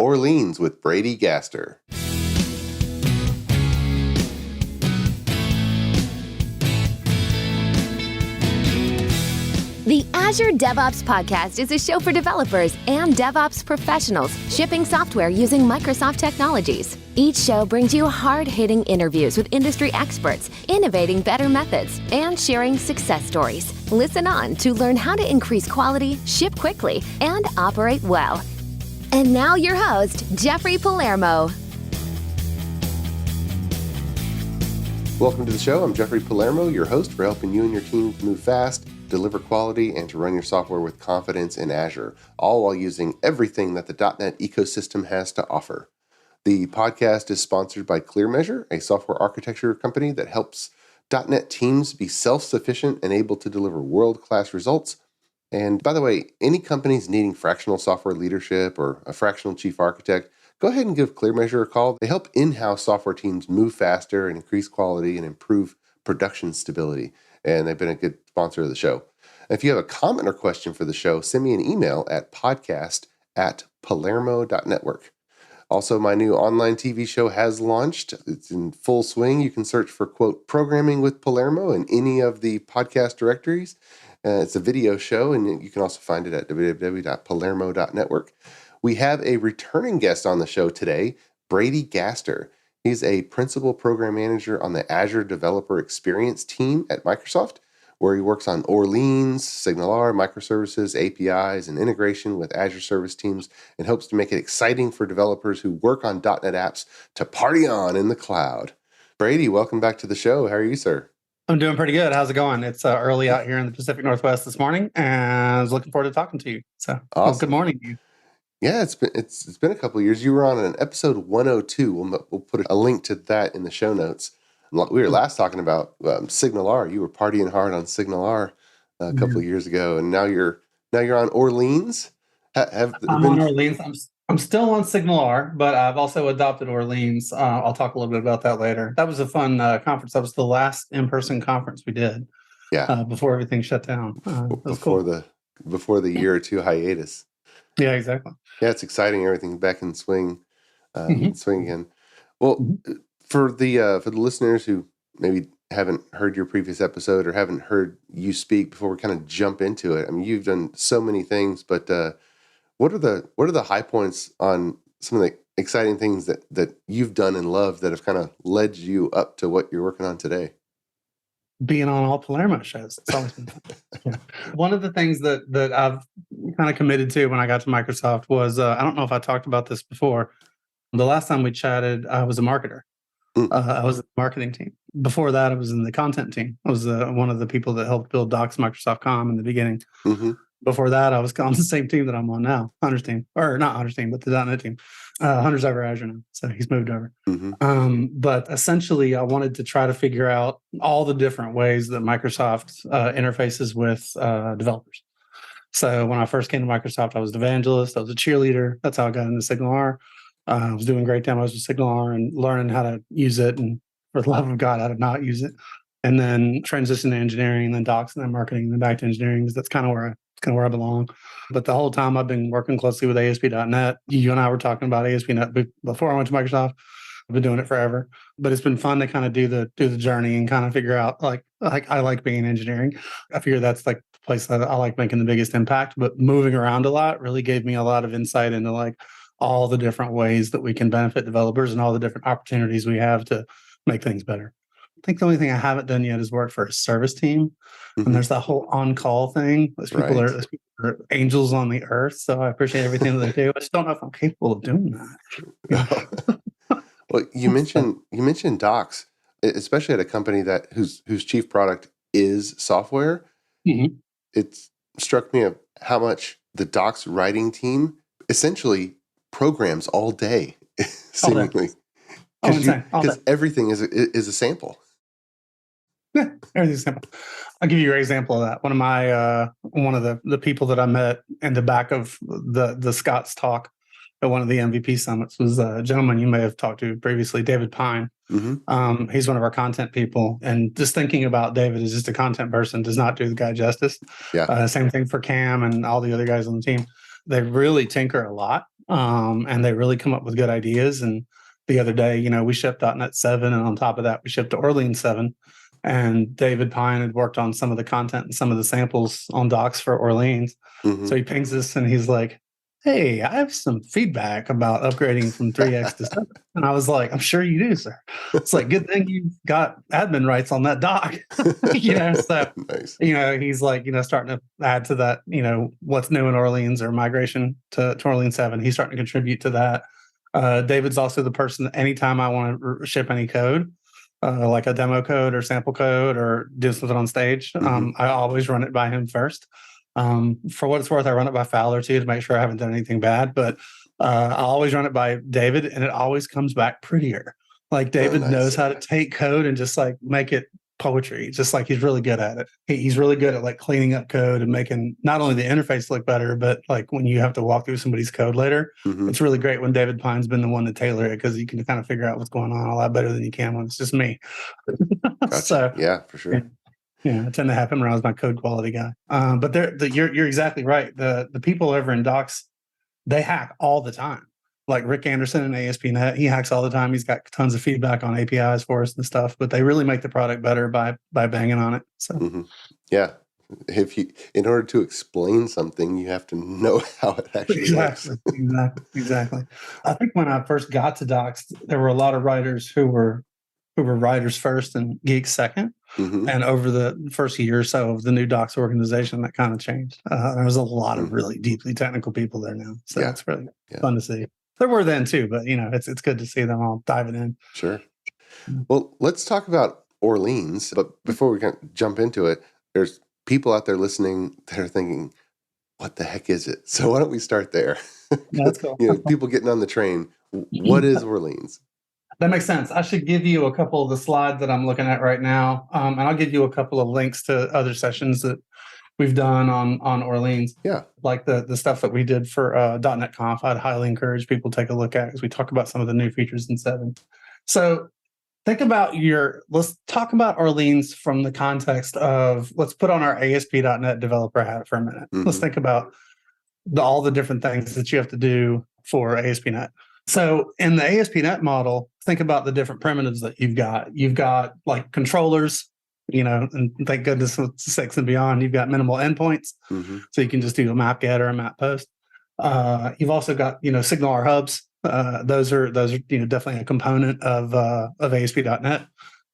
Orleans with Brady Gaster. The Azure DevOps Podcast is a show for developers and DevOps professionals shipping software using Microsoft technologies. Each show brings you hard-hitting interviews with industry experts, innovating better methods, and sharing success stories. Listen on to learn how to increase quality, ship quickly, and operate well. And now your host, Jeffrey Palermo. Welcome to the show. I'm Jeffrey Palermo, your host for helping you and your team move fast, deliver quality, and to run your software with confidence in Azure, all while using everything that the .NET ecosystem has to offer. The podcast is sponsored by ClearMeasure, a software architecture company that helps .NET teams be self-sufficient and able to deliver world-class results. And by the way, any companies needing fractional software leadership or a fractional chief architect, go ahead and give ClearMeasure a call. They help in-house software teams move faster and increase quality and improve production stability. And they've been a good sponsor of the show. If you have a comment or question for the show, send me an email at podcast@palermo.network. Also, my new online TV show has launched. It's in full swing. You can search for, quote, Programming with Palermo in any of the podcast directories. It's a video show, and you can also find it at www.palermo.network. We have a returning guest on the show today, Brady Gaster. He's a principal program manager on the Azure Developer Experience team at Microsoft, where he works on Orleans, SignalR, microservices, APIs, and integration with Azure service teams, and hopes to make it exciting for developers who work on .NET apps to party on in the cloud. Brady, welcome back to the show. How are you, sir? I'm doing pretty good. How's it going? It's early out here in the Pacific Northwest this morning, and I was looking forward to talking to you. So, awesome. Well, good morning to you. Yeah, it's been a couple of years. You were on an episode 102. We'll put a link to that in the show notes. We were last talking about SignalR. You were partying hard on SignalR a couple of years ago, and now you're on Orleans. I'm on Orleans. I'm still on SignalR, but I've also adopted Orleans. I'll talk a little bit about that later. That was a fun conference. That was the last in-person conference we did. Yeah. Before everything shut down. Before the year or two hiatus. Yeah, exactly. Yeah, it's exciting. Everything's back in swing again. Well, for the listeners who maybe haven't heard your previous episode or haven't heard you speak before we kind of jump into it, I mean, you've done so many things, but what are the high points on some of the exciting things that you've done and loved that have kind of led you up to what you're working on today? Being on all Palermo shows. It's always been fun. Yeah. One of the things that I've kind of committed to when I got to Microsoft was, I don't know if I talked about this before. The last time we chatted, I was a marketer. I was in the marketing team. Before that, I was in the content team. I was one of the people that helped build Docs Microsoft.com in the beginning. Mm-hmm. Before that, I was on the same team that I'm on now, Hunter's team. Or not Hunter's team, but the .NET team. Hunter's over Azure now, so he's moved over. Mm-hmm. But essentially, I wanted to try to figure out all the different ways that Microsoft interfaces with developers. So when I first came to Microsoft, I was an evangelist. I was a cheerleader. That's how I got into SignalR. I was doing great demos with SignalR and learning how to use it, and for the love of God, how to not use it. And then transition to engineering, and then docs, and then marketing, and then back to engineering, because that's kind of where I belong. But the whole time I've been working closely with ASP.NET. You and I were talking about ASP.NET before I went to Microsoft. I've been doing it forever, but it's been fun to kind of do the journey and kind of figure out like I like being in engineering. I figure that's like the place that I like making the biggest impact. But moving around a lot really gave me a lot of insight into like all the different ways that we can benefit developers and all the different opportunities we have to make things better. I think the only thing I haven't done yet is work for a service team. Mm-hmm. And there's that whole on-call thing. Those people are angels on the earth. So I appreciate everything that they do. I just don't know if I'm capable of doing that. Well, you mentioned Docs, especially at a company whose chief product is software. Mm-hmm. It struck me of how much the Docs writing team essentially programs all day, seemingly. Because everything is a sample. Yeah, everything's simple. I'll give you an example of that. One of the people that I met in the back of the Scott's talk at one of the MVP summits was a gentleman you may have talked to previously, David Pine. Mm-hmm. He's one of our content people, and just thinking about David as just a content person does not do the guy justice. Yeah. Same thing for Cam and all the other guys on the team. They really tinker a lot. and they really come up with good ideas. And the other day, we shipped .NET 7, and on top of that, we shipped Orleans 7. And David Pine had worked on some of the content and some of the samples on docs for Orleans. Mm-hmm. So he pings us and he's like, hey, I have some feedback about upgrading from 3X to 7. And I was like, I'm sure you do, sir. It's like, good thing you've got admin rights on that doc. So, nice. He's like, starting to add to that, what's new in Orleans or migration to Orleans 7. He's starting to contribute to that. David's also the person that anytime I want to ship any code, like a demo code or sample code or do something on stage, I always run it by him first. For what it's worth, I run it by Fowler too to make sure I haven't done anything bad. But I always run it by David, and it always comes back prettier. Like David knows how to take code and just like make it poetry. Just like he's really good at it. He's really good at like cleaning up code and making not only the interface look better, but like when you have to walk through somebody's code later, it's really great when David Pine's been the one to tailor it, because you can kind of figure out what's going on a lot better than you can when it's just me. Gotcha. So, yeah, for sure. Yeah, I tend to have him around as my code quality guy. But you're exactly right. The people over in Docs, they hack all the time. Like Rick Anderson in ASP.NET, he hacks all the time. He's got tons of feedback on APIs for us and stuff. But they really make the product better by banging on it. So yeah, in order to explain something, you have to know how it actually works. Exactly. I think when I first got to Docs, there were a lot of writers who were writers first and geeks second. And over the first year or so of the new Docs organization, that kind of changed. There was a lot of really deeply technical people there now. So it's really fun to see. There were then too, but it's good to see them all diving in. Sure. Well, let's talk about Orleans. But before we can jump into it, there's people out there listening that are thinking, what the heck is it? So why don't we start there? That's cool. People getting on the train. What is Orleans? That makes sense. I should give you a couple of the slides that I'm looking at right now, and I'll give you a couple of links to other sessions that we've done on Orleans. Yeah, like the stuff that we did for .NET Conf. I'd highly encourage people to take a look at, as we talk about some of the new features in 7. So let's talk about Orleans from the context of, let's put on our ASP.NET developer hat for a minute. Let's think about all the different things that you have to do for ASP.NET. So in the ASP.NET model, think about the different primitives that you've got. You've got like controllers, and thank goodness with 6 and beyond, you've got minimal endpoints. So you can just do a map get or a map post. You've also got, SignalR hubs. Those are definitely a component of ASP.NET.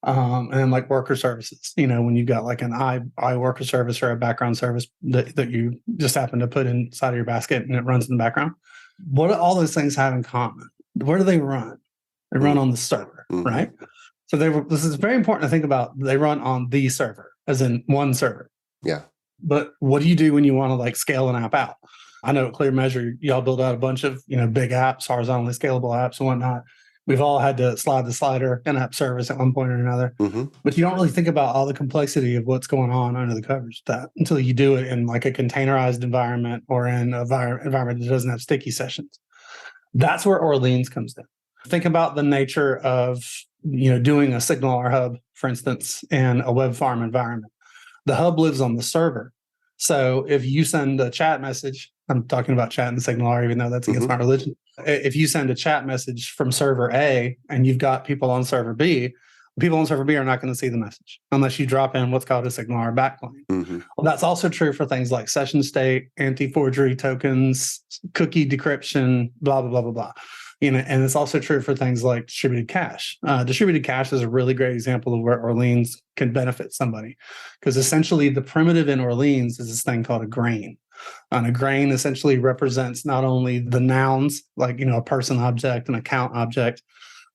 And then like worker services, when you've got like an I worker service or a background service that you just happen to put inside of your basket and it runs in the background. What do all those things have in common? Where do they run? They run on the server, right? So this is very important to think about. They run on the server, as in one server. Yeah. But what do you do when you want to like scale an app out? I know at Clear Measure, y'all build out a bunch of big apps, horizontally scalable apps and whatnot. We've all had to slide the slider in app service at one point or another. But you don't really think about all the complexity of what's going on under the covers of that until you do it in like a containerized environment or in an environment that doesn't have sticky sessions. That's where Orleans comes in. Think about the nature of doing a SignalR hub, for instance, in a web farm environment. The hub lives on the server. So if you send a chat message, I'm talking about chat in SignalR, even though that's against my religion. If you send a chat message from server A and you've got people on server B, people on server B are not going to see the message unless you drop in what's called a SignalR backplane. Well, that's also true for things like session state, anti-forgery tokens, cookie decryption, blah, blah, blah, blah, blah. And it's also true for things like distributed cache. Distributed cache is a really great example of where Orleans can benefit somebody, because essentially the primitive in Orleans is this thing called a grain. And a grain essentially represents not only the nouns, like a person object, an account object,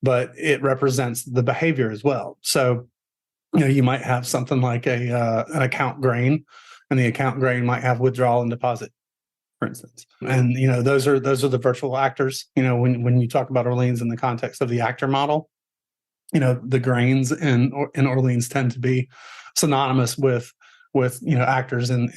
but it represents the behavior as well. So you might have something like an account grain, and the account grain might have withdrawal and deposit, for instance. And those are the virtual actors. When you talk about Orleans in the context of the actor model, the grains in Orleans tend to be synonymous with actors in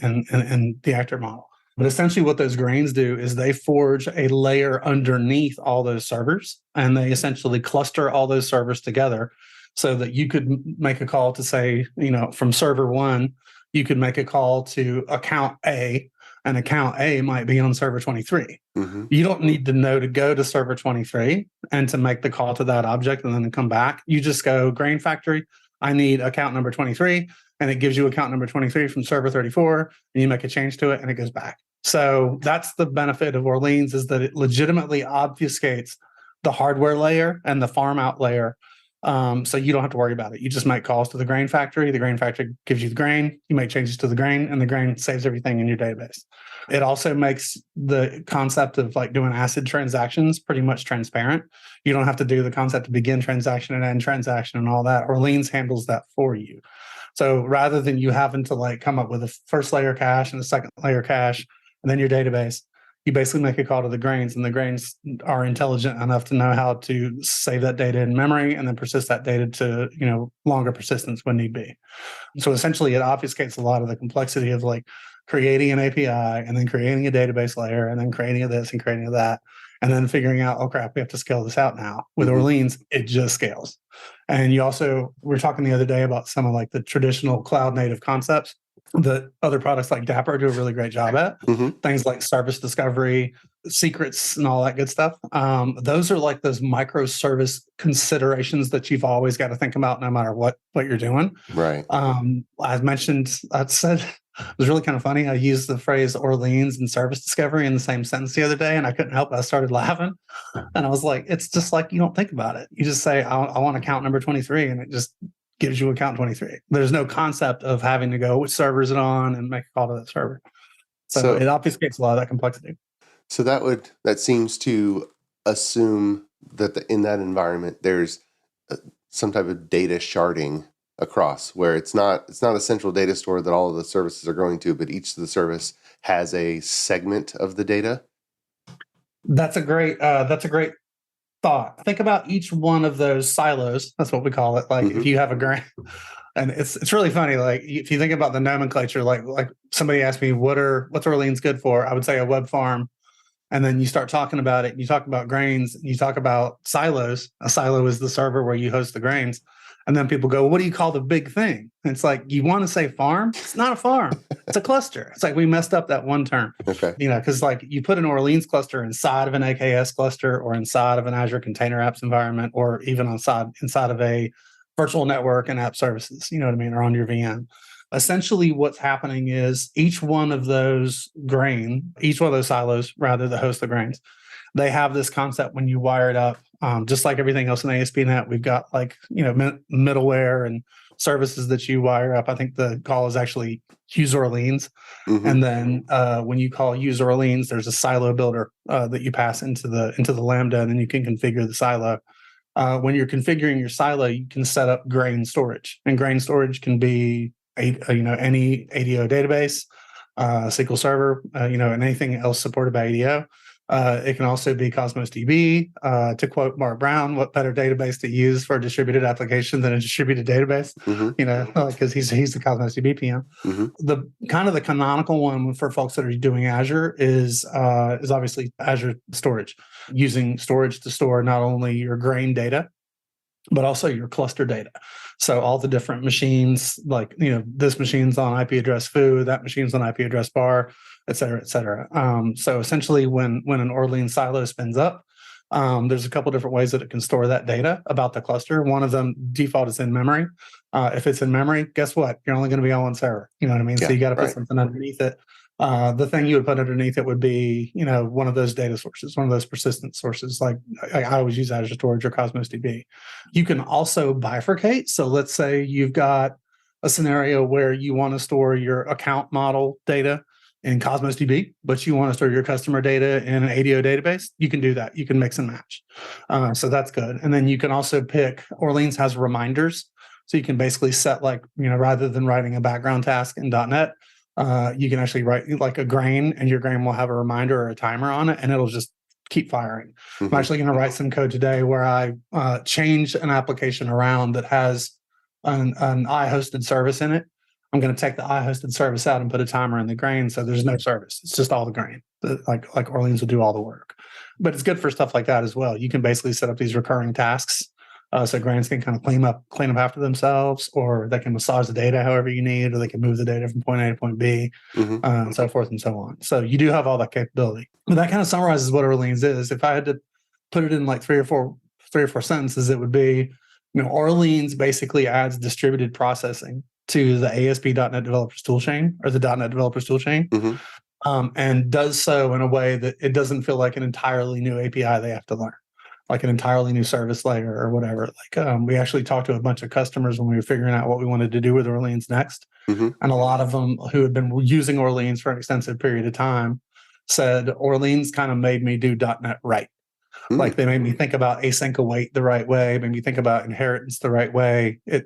the actor model. But essentially what those grains do is they forge a layer underneath all those servers, and they essentially cluster all those servers together so that you could make a call to say, from server 1, you could make a call to account A, and account A might be on server 23. Mm-hmm. You don't need to know to go to server 23 and to make the call to that object and then come back. You just go grain factory. I need account number 23, and it gives you account number 23 from server 34, and you make a change to it and it goes back. So that's the benefit of Orleans, is that it legitimately obfuscates the hardware layer and the farm out layer. So you don't have to worry about it. You just make calls to the grain factory. The grain factory gives you the grain. You make changes to the grain, and the grain saves everything in your database. It also makes the concept of like doing ACID transactions pretty much transparent. You don't have to do the concept of begin transaction and end transaction and all that. Orleans handles that for you. So rather than you having to like come up with a first layer cache and a second layer cache and then your database, you basically make a call to the grains, and the grains are intelligent enough to know how to save that data in memory and then persist that data to, longer persistence when need be. So essentially it obfuscates a lot of the complexity of like creating an API and then creating a database layer and then creating a this and creating a that, and then figuring out, oh crap, we have to scale this out now. With Orleans, it just scales. And we were talking the other day about some of like the traditional cloud native concepts that other products like Dapper do a really great job at. Things like service discovery, secrets, and all that good stuff. Those are like those microservice considerations that you've always got to think about no matter what you're doing. Right. I said, it was really kind of funny. I used the phrase Orleans and service discovery in the same sentence the other day, and I couldn't help it. I started laughing. And I was like, it's just like, you don't think about it. You just say, I want account number 23, and it just gives you account 23. There's no concept of having to go, which server is it on, and make a call to that server. So it obfuscates a lot of that complexity. So that seems to assume that in that environment, there's some type of data sharding across, where it's not a central data store that all of the services are going to, but each of the service has a segment of the data. That's a great thought. Think about each one of those silos. That's what we call it. Like if you have a grain, and it's really funny. Like if you think about the nomenclature, like somebody asked me, what's Orleans good for? I would say a web farm. And then you start talking about it, and you talk about grains, and you talk about silos. A silo is the server where you host the grains. And then people go, well, what do you call the big thing? And it's like, you want to say farm? It's not a farm. It's a cluster. It's like we messed up that one term. Okay. Because like you put an Orleans cluster inside of an AKS cluster or inside of an Azure Container Apps environment, or even inside of a virtual network and app services, you know what I mean, or on your VM. Essentially what's happening is each one of those silos, rather, that host the grains, they have this concept when you wire it up, just like everything else in ASP.NET. We've got like, middleware and services that you wire up. I think the call is actually use Orleans. And then when you call use Orleans, there's a silo builder that you pass into the Lambda, and then you can configure the silo. When you're configuring your silo, you can set up grain storage, and grain storage can be any ADO database, SQL Server, and anything else supported by ADO. It can also be Cosmos DB. To quote Mark Brown, what better database to use for a distributed application than a distributed database? Because he's the Cosmos DB PM. The kind of the canonical one for folks that are doing Azure is obviously Azure storage, using storage to store not only your grain data, but also your cluster data. So all the different machines, like, this machine's on IP address foo, that machine's on IP address bar, et cetera, et cetera. So essentially when an Orleans silo spins up, there's a couple different ways that it can store that data about the cluster. One of them, default, is in memory. If it's in memory, guess what? You're only going to be on one server. You know what I mean? Yeah, so you got to put something underneath it. The thing you would put underneath it would be, one of those data sources, one of those persistent sources. Like I always use Azure Storage or Cosmos DB. You can also bifurcate. So let's say you've got a scenario where you want to store your account model data in Cosmos DB, but you want to store your customer data in an ADO database. You can do that. You can mix and match. So that's good. And then you can also pick, Orleans has reminders. So you can basically set, like, rather than writing a background task in .NET, you can actually write like a grain, and your grain will have a reminder or a timer on it, and it'll just keep firing. I'm actually going to write some code today where I change an application around that has an I-hosted service in it. I'm going to take the I-hosted service out and put a timer in the grain, so there's no service. It's just all the grain. Like Orleans will do all the work. But it's good for stuff like that as well. You can basically set up these recurring tasks So grains can kind of clean up after themselves, or they can massage the data however you need, or they can move the data from point A to point B, and so forth and so on. So you do have all that capability. But that kind of summarizes what Orleans is. If I had to put it in like three or four sentences, it would be, Orleans basically adds distributed processing to the ASP.NET Developers Toolchain, or the .NET Developers Toolchain, and does so in a way that it doesn't feel like an entirely new API they have to learn, like an entirely new service layer or whatever. Like we actually talked to a bunch of customers when we were figuring out what we wanted to do with Orleans next, and a lot of them who had been using Orleans for an extensive period of time said Orleans kind of made me do .NET right. Like they made me think about async await the right way, made me think about inheritance the right way, et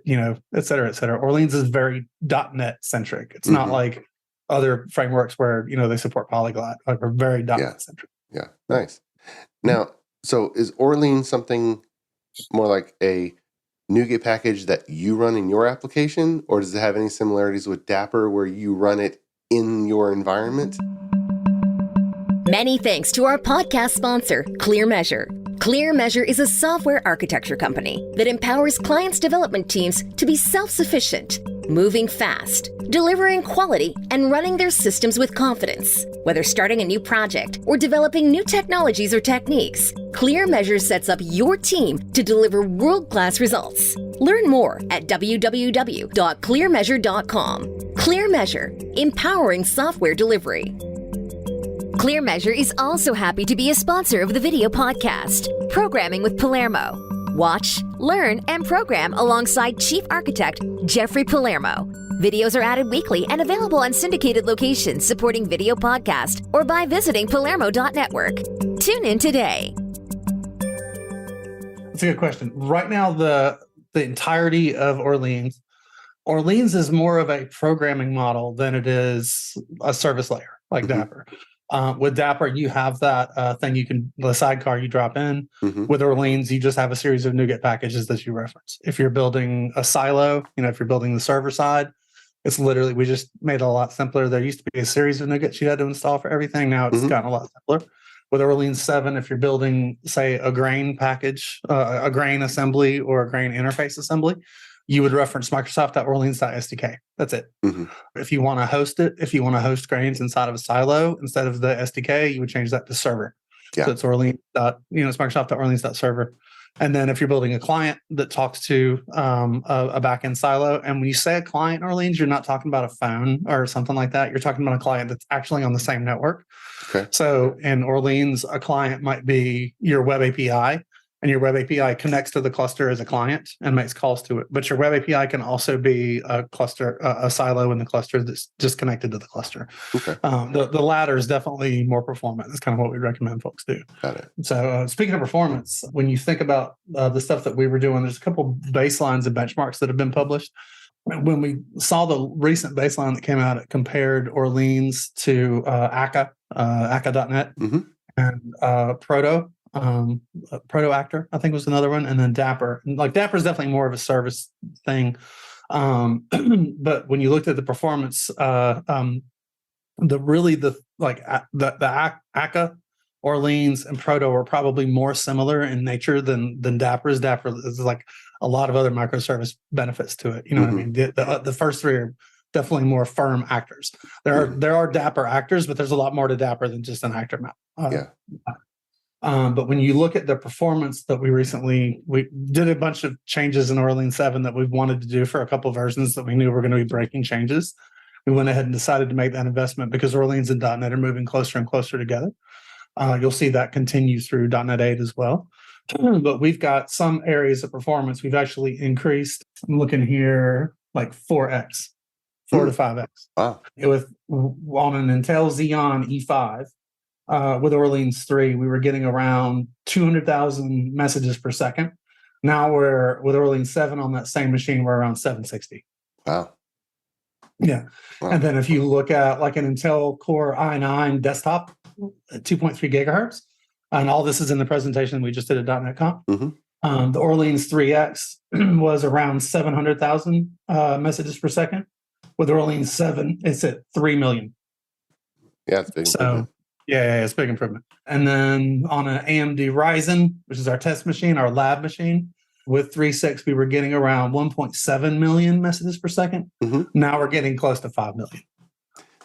cetera, et cetera. Orleans is very .NET centric. It's not like other frameworks where, they support Polyglot. Like we're very .NET centric. Yeah, nice. Now, so is Orleans something more like a NuGet package that you run in your application, or does it have any similarities with Dapper where you run it in your environment? Many thanks to our podcast sponsor, ClearMeasure. ClearMeasure is a software architecture company that empowers clients' development teams to be self-sufficient, moving fast, delivering quality, and running their systems with confidence. Whether starting a new project or developing new technologies or techniques, ClearMeasure sets up your team to deliver world-class results. Learn more at www.clearmeasure.com. ClearMeasure, empowering software delivery. ClearMeasure is also happy to be a sponsor of the video podcast, Programming with Palermo. Watch, learn, and program alongside Chief Architect Jeffrey Palermo. Videos are added weekly and available on syndicated locations supporting video podcast or by visiting palermo.network. Tune in today. That's a good question. Right now, the entirety of Orleans is more of a programming model than it is a service layer like Dapper. With Dapper, you have that thing the sidecar you drop in. With Orleans, you just have a series of NuGet packages that you reference. If you're building a silo, if you're building the server side, it's literally, we just made it a lot simpler. There used to be a series of NuGets you had to install for everything. Now it's gotten a lot simpler. With Orleans 7, if you're building, say, a grain package, a grain assembly or a grain interface assembly, you would reference Microsoft.orleans.sdk. That's it. If you want to host it, if you want to host grains inside of a silo instead of the SDK, you would change that to server. So it's Orleans. It's Microsoft.orleans.server. And then if you're building a client that talks to a backend silo, and when you say a client in Orleans, you're not talking about a phone or something like that. You're talking about a client that's actually on the same network. So in Orleans, a client might be your web API. And your web API connects to the cluster as a client and makes calls to it. But your web API can also be a cluster, a silo in the cluster that's just connected to the cluster. The latter is definitely more performant. That's kind of what we recommend folks do. Got it. So speaking of performance, when you think about the stuff that we were doing, there's a couple baselines and benchmarks that have been published. When we saw the recent baseline that came out, it compared Orleans to Akka, Akka.NET, and Proto. Proto Actor, I think, was another one, and then Dapper. Like Dapper is definitely more of a service thing, but when you looked at the performance, the Akka, Orleans, and Proto are probably more similar in nature than Dapper's. Dapper is like a lot of other microservice benefits to it. You know what I mean? The first three are definitely more firm actors. There are Dapper actors, but there's a lot more to Dapper than just an actor map. But when you look at the performance that we did a bunch of changes in Orleans 7 that we've wanted to do for a couple of versions that we knew were going to be breaking changes. We went ahead and decided to make that investment because Orleans and .NET are moving closer and closer together. You'll see that continue through .NET 8 as well. But we've got some areas of performance we've actually increased. I'm looking here like 4x, 4 to 5x. Wow. On an Intel Xeon E5. With Orleans 3, we were getting around 200,000 messages per second. Now with Orleans 7 on that same machine, we're around 760. Wow. Yeah. Wow. And then if you look at like an Intel Core i9 desktop at 2.3 gigahertz, and all this is in the presentation we just did at .NET Conf, the Orleans 3X was around 700,000 messages per second. With Orleans 7, it's at 3 million. Yeah, it's big. So, yeah, it's a big improvement. And then on an AMD Ryzen, which is our test machine, our lab machine, with 3.6, we were getting around 1.7 million messages per second. Now we're getting close to 5 million.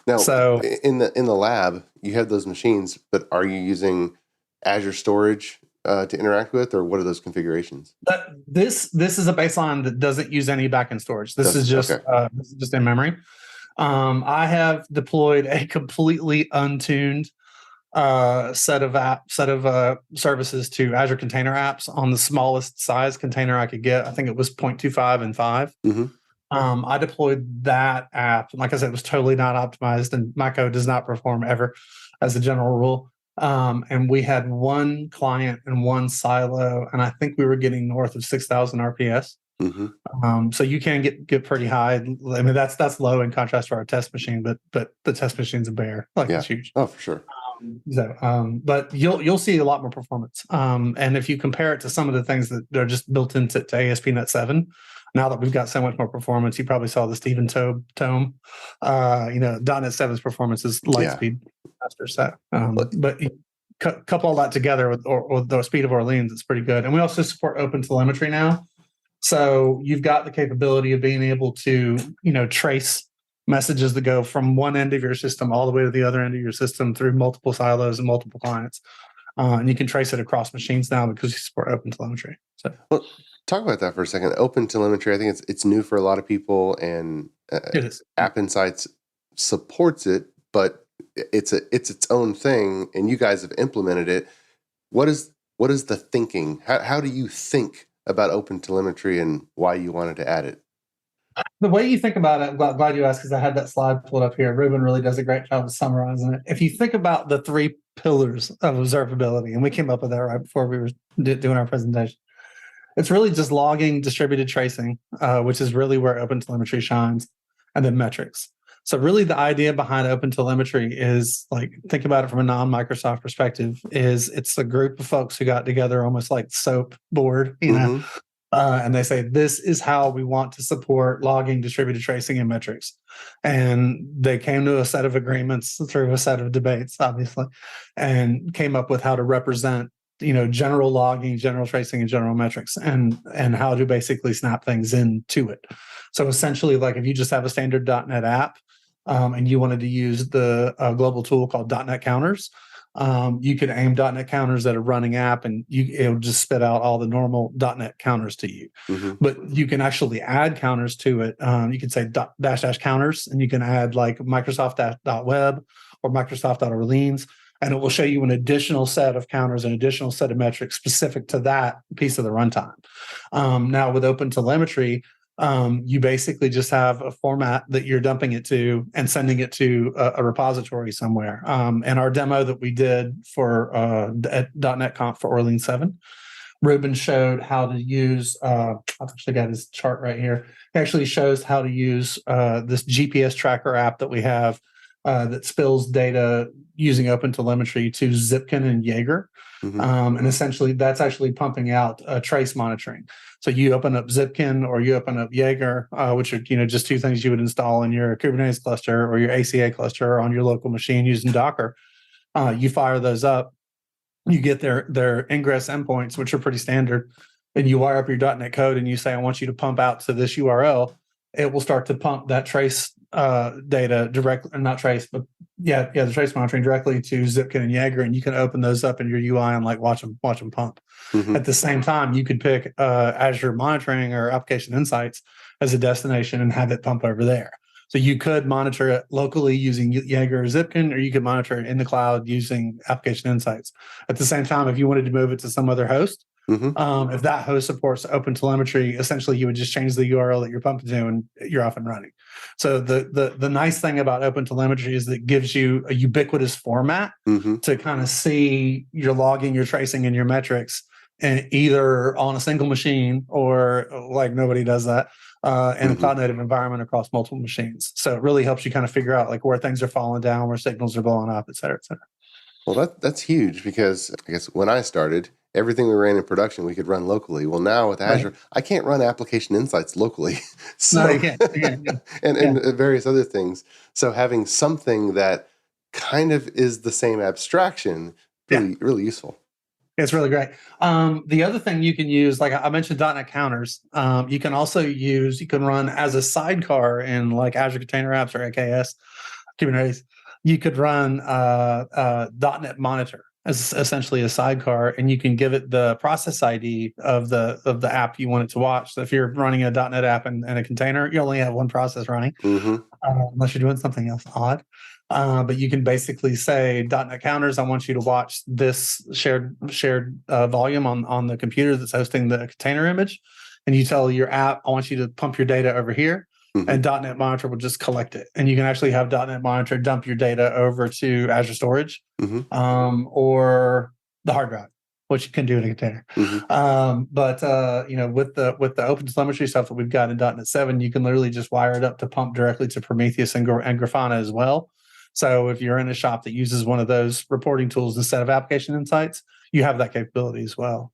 Now, So in the lab, you have those machines, but are you using Azure storage to interact with, or what are those configurations? This is a baseline that doesn't use any backend storage. This is just in memory. I have deployed a completely untuned set of services to Azure Container Apps on the smallest size container I could get. I think it was 0.25 and 5. I deployed that app. Like I said, it was totally not optimized, and my code does not perform ever as a general rule. And we had one client and one silo, and I think we were getting north of 6,000 RPS. So you can get pretty high. I mean, that's low in contrast to our test machine, but the test machine's a bear. It's huge. Oh, for sure. But you'll see a lot more performance. And if you compare it to some of the things that are just built into ASP.NET 7, now that we've got so much more performance, you probably saw the Stephen tome. .NET 7's performance is Lightspeed faster. So, but you couple all that together with the speed of Orleans, it's pretty good. And we also support open telemetry now. So you've got the capability of being able to, trace messages that go from one end of your system all the way to the other end of your system through multiple silos and multiple clients. And you can trace it across machines now because you support open telemetry. So, well, talk about that for a second. Open telemetry, I think it's new for a lot of people, and it is. App Insights supports it, but it's its own thing, and you guys have implemented it. What is the thinking? How do you think about open telemetry and why you wanted to add it? The way you think about it, I'm glad you asked, because I had that slide pulled up here. Ruben really does a great job of summarizing it. If you think about the 3 pillars of observability, and we came up with that right before we were doing our presentation, it's really just logging, distributed tracing, which is really where OpenTelemetry shines, and then metrics. So really the idea behind OpenTelemetry is, think about it from a non-Microsoft perspective, is it's a group of folks who got together almost like soap board, and they say, this is how we want to support logging, distributed tracing, and metrics. And they came to a set of agreements through a set of debates, obviously, and came up with how to represent, general logging, general tracing, and general metrics, and how to basically snap things into it. So essentially, if you just have a standard .NET app, and you wanted to use the global tool called .NET Counters, you could aim .NET Counters at a running app, and it'll just spit out all the normal .NET counters to you. But you can actually add counters to it. You can say -- counters, and you can add Microsoft.web or Microsoft.Orleans, and it will show you an additional set of counters, an additional set of metrics specific to that piece of the runtime. Now with OpenTelemetry, you basically just have a format that you're dumping it to and sending it to a repository somewhere. And our demo that we did for .NET Conf for Orleans 7, Ruben showed how to use, I've actually got his chart right here. He actually shows how to use this GPS tracker app that we have that spills data using OpenTelemetry to Zipkin and Jaeger. And essentially that's actually pumping out trace monitoring. So you open up Zipkin or you open up Jaeger, which are just 2 things you would install in your Kubernetes cluster or your ACA cluster or on your local machine using Docker. You fire those up, you get their ingress endpoints, which are pretty standard, and you wire up your .NET code and you say, I want you to pump out to this URL. It will start to pump that trace data directly, or not trace, but the trace monitoring directly to Zipkin and Jaeger, and you can open those up in your UI and watch them pump. At the same time, you could pick Azure Monitoring or Application Insights as a destination and have it pump over there. So you could monitor it locally using Jaeger or Zipkin, or you could monitor it in the cloud using Application Insights. At the same time, if you wanted to move it to some other host, if that host supports OpenTelemetry, essentially you would just change the URL that you're pumping to and you're off and running. So the nice thing about OpenTelemetry is that it gives you a ubiquitous format to kind of see your logging, your tracing, and your metrics, and either on a single machine or nobody does that in a cloud native environment across multiple machines. So it really helps you kind of figure out where things are falling down, where signals are blowing up, et cetera, et cetera. Well, that's huge, because I guess when I started, everything we ran in production, we could run locally. Well, now with Azure, I can't run Application Insights locally. So, no, you can't. and various other things. So having something that kind of is the same abstraction, really useful. It's really great. The other thing you can use, like I mentioned, .NET counters. You can run as a sidecar in like Azure Container Apps or AKS, Kubernetes. You could run .NET Monitor as essentially a sidecar, and you can give it the process ID of the app you want it to watch. So if you're running a .NET app in a container, you only have one process running, unless you're doing something else odd. But you can basically say .NET counters, I want you to watch this shared volume on the computer that's hosting the container image. And you tell your app, I want you to pump your data over here. And .NET Monitor will just collect it. And you can actually have .NET Monitor dump your data over to Azure Storage or the hard drive, which you can do in a container. But with the open telemetry stuff that we've got in .NET 7, you can literally just wire it up to pump directly to Prometheus and Grafana as well. So if you're in a shop that uses one of those reporting tools instead of application insights, you have that capability as well.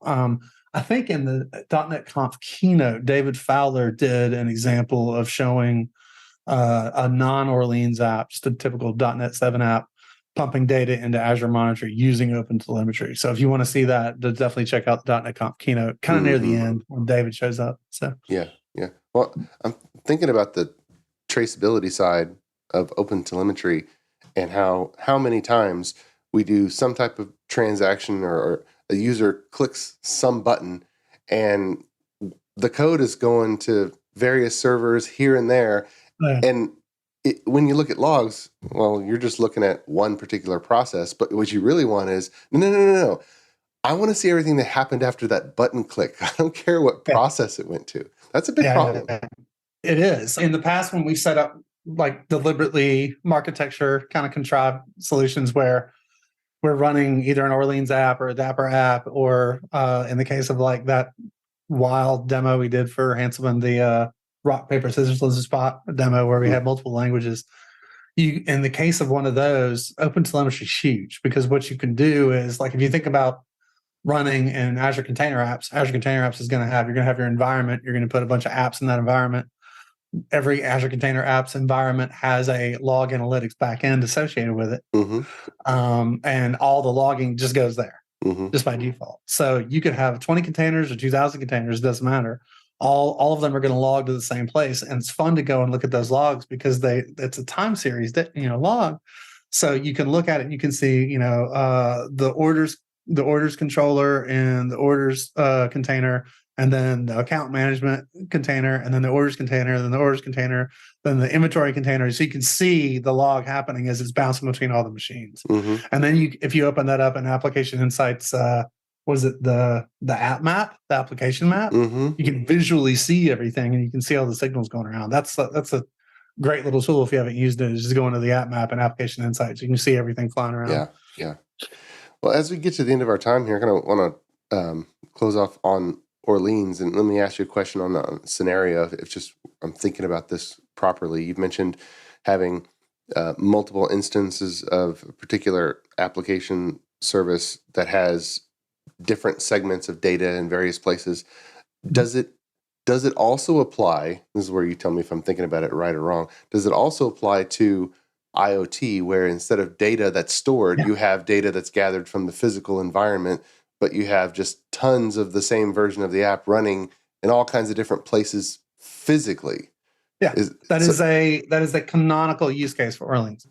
I think in the .NET Conf keynote, David Fowler did an example of showing a non-Orleans app, just a typical .NET 7 app, pumping data into Azure Monitor using OpenTelemetry. So if you want to see that, definitely check out the .NET Conf keynote, kind of near the end when David shows up. So yeah. Well, I'm thinking about the traceability side of OpenTelemetry and how many times we do some type of transaction or a user clicks some button and the code is going to various servers here and there. And when you look at logs, well, you're just looking at one particular process, but what you really want is, no. I want to see everything that happened after that button click. I don't care what process it went to. That's a big problem. It is. In the past, when we set up like deliberately architecture kind of contrived solutions where we're running either an Orleans app or a Dapper app, or in the case of like that wild demo we did for Hanselman, the rock, paper, scissors, lizard spot demo where we had multiple languages. In the case of one of those, OpenTelemetry is huge, because what you can do is, like, if you think about running in Azure Container Apps is going to have, you're going to have your environment, you're going to put a bunch of apps in that environment. Every Azure Container Apps environment has a log analytics backend associated with it. And all the logging just goes there just by default. So you could have 20 containers or 2,000 containers, doesn't matter. All of them are going to log to the same place. And it's fun to go and look at those logs because it's a time series log. So you can look at it and you can see, the orders controller and the orders container, and then the account management container, and then the orders container, and then the orders container, then the inventory container. So you can see the log happening as it's bouncing between all the machines. And then if you open that up in Application Insights, was it the app map, the application map? You can visually see everything, and you can see all the signals going around. That's a great little tool if you haven't used it. Just go into the app map and Application Insights. You can see everything flying around. Yeah. Well, as we get to the end of our time here, I kind of want to close off on Orleans, and let me ask you a question on a scenario. If just I'm thinking about this properly, you've mentioned having multiple instances of a particular application service that has different segments of data in various places. Does it also apply? This is where you tell me if I'm thinking about it right or wrong. Does it also apply to IoT, where instead of data that's stored, you have data that's gathered from the physical environment, but you have just tons of the same version of the app running in all kinds of different places physically? Yeah, that is a canonical use case for Orleans.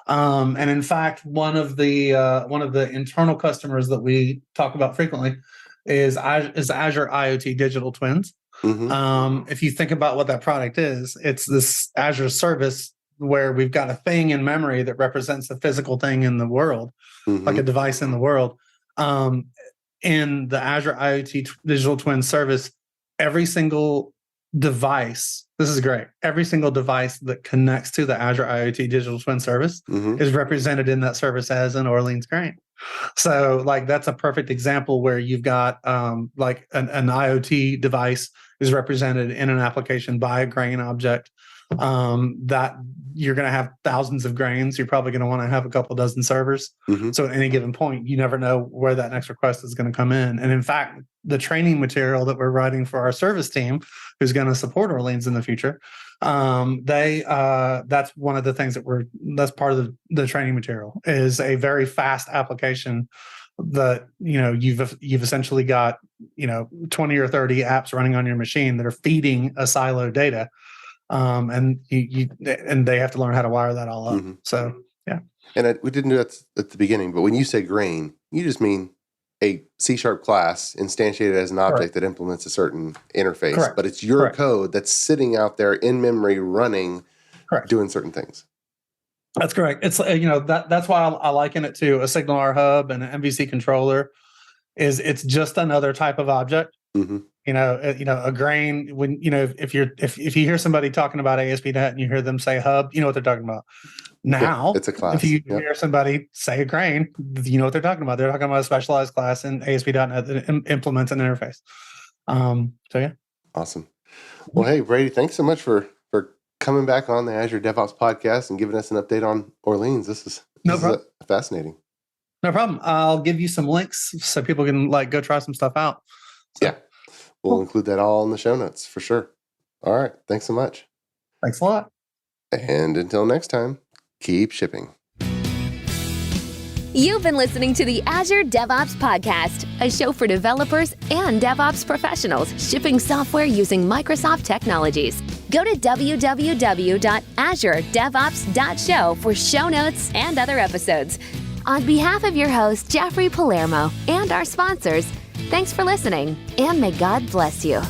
And in fact, one of the internal customers that we talk about frequently is Azure IoT Digital Twins. If you think about what that product is, it's this Azure service where we've got a thing in memory that represents the physical thing in the world, like a device in the world. In the Azure IoT Digital Twin service, every single device, this is great, every single device that connects to the Azure IoT Digital Twin service is represented in that service as an Orleans grain. So like that's a perfect example where you've got like an IoT device is represented in an application by a grain object. That you're going to have thousands of grains. You're probably going to want to have a couple dozen servers. So at any given point, you never know where that next request is going to come in. And in fact, the training material that we're writing for our service team, who's going to support Orleans in the future, that's one of the things that's part of the training material, is a very fast application that, you've essentially got, 20 or 30 apps running on your machine that are feeding a silo data. And and they have to learn how to wire that all up. So, yeah. And we didn't do that at the beginning, but when you say grain, you just mean a C# class instantiated as an object that implements a certain interface. Correct. But it's your code that's sitting out there in memory running, doing certain things. That's correct. It's that's why I liken it to a SignalR hub and an MVC controller. It's just another type of object. A grain. When if you hear somebody talking about ASP.NET and you hear them say hub, you know what they're talking about. Now, it's a class. If you hear somebody say a grain, you know what they're talking about. They're talking about a specialized class in ASP.NET that implements an interface. So yeah. Awesome. Well, hey Brady, thanks so much for coming back on the Azure DevOps podcast and giving us an update on Orleans. This is fascinating. No problem. I'll give you some links so people can go try some stuff out. So, yeah. We'll include that all in the show notes for sure. All right. Thanks so much. Thanks a lot. And until next time, keep shipping. You've been listening to the Azure DevOps Podcast, a show for developers and DevOps professionals shipping software using Microsoft technologies. Go to www.azuredevops.show for show notes and other episodes. On behalf of your host, Jeffrey Palermo, and our sponsors, thanks for listening, and may God bless you.